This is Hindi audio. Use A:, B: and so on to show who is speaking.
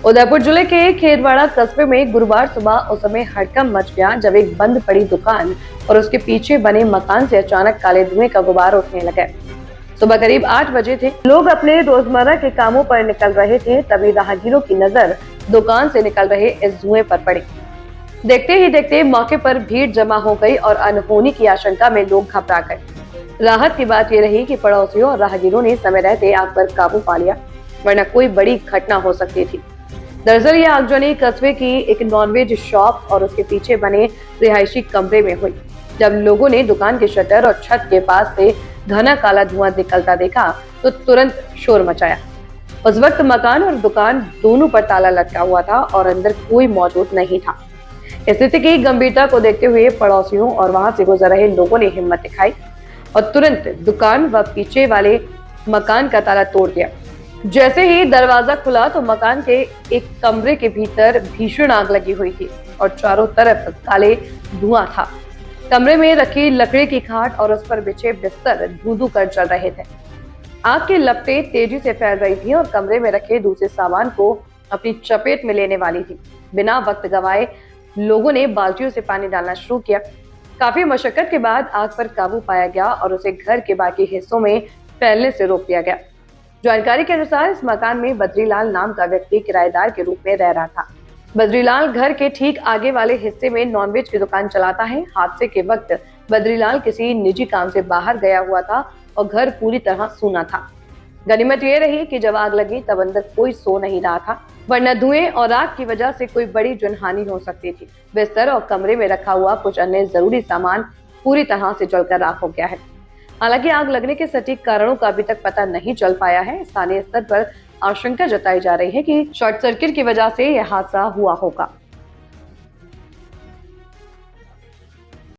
A: उदयपुर जिले के खेरवाड़ा कस्बे में गुरुवार सुबह उस समय हड़कंप मच गया जब एक बंद पड़ी दुकान और उसके पीछे बने मकान से अचानक काले धुएं का गुबार उठने लगा। सुबह करीब 8 बजे थे। लोग अपने रोजमर्रा के कामों पर निकल रहे थे, तभी राहगीरों की नजर दुकान से निकल रहे इस धुएं पर पड़ी। देखते ही देखते मौके पर भीड़ जमा हो गई और अनहोनी की आशंका में लोग घबरा गए। राहत की बात ये रही कि पड़ोसियों और राहगीरों ने समय रहते आग पर काबू पा लिया, वरना कोई बड़ी घटना हो सकती थी। दरअसल यह आगजनी कस्बे की एक नॉनवेज शॉप और उसके पीछे बने रिहायशी कमरे में हुई। जब लोगों ने दुकान के शटर और छत के पास से घना काला धुआं निकलता देखा तो तुरंत शोर मचाया। उस वक्त मकान और दुकान दोनों पर ताला लटका हुआ था और अंदर कोई मौजूद नहीं था। स्थिति की गंभीरता को देखते हुए पड़ोसियों और वहां से गुजर रहे लोगों ने हिम्मत दिखाई और तुरंत दुकान व पीछे वाले मकान का ताला तोड़ दिया। जैसे ही दरवाजा खुला तो मकान के एक कमरे के भीतर भीषण आग लगी हुई थी और चारों तरफ काले धुआं था। कमरे में रखी लकड़ी की खाट और उस पर बिछे बिस्तर धू-धू कर जल रहे थे। आग की लपटें तेजी से फैल रही थी और कमरे में रखे दूसरे सामान को अपनी चपेट में लेने वाली थी। बिना वक्त गवाए लोगों ने बाल्टियों से पानी डालना शुरू किया। काफी मशक्कत के बाद आग पर काबू पाया गया और उसे घर के बाकी हिस्सों में फैलने से रोक दिया गया। जानकारी के अनुसार इस मकान में बद्रीलाल नाम का व्यक्ति किराएदार के रूप में रह रहा था। बद्रीलाल घर के ठीक आगे वाले हिस्से में नॉनवेज की दुकान चलाता है। हादसे के वक्त बद्रीलाल किसी निजी काम से बाहर गया हुआ था और घर पूरी तरह सूना था। गनीमत ये रही कि जब आग लगी तब अंदर कोई सो नहीं रहा था, वरना धुएं और आग की वजह से कोई बड़ी जनहानि हो सकती थी। बिस्तर और कमरे में रखा हुआ कुछ अन्य जरूरी सामान पूरी तरह से जलकर राख हो गया है। हालांकि आग लगने के सटीक कारणों का अभी तक पता नहीं चल पाया है। स्थानीय स्तर पर आशंका जताई जा रही है कि शॉर्ट सर्किट की वजह से यह हादसा हुआ होगा।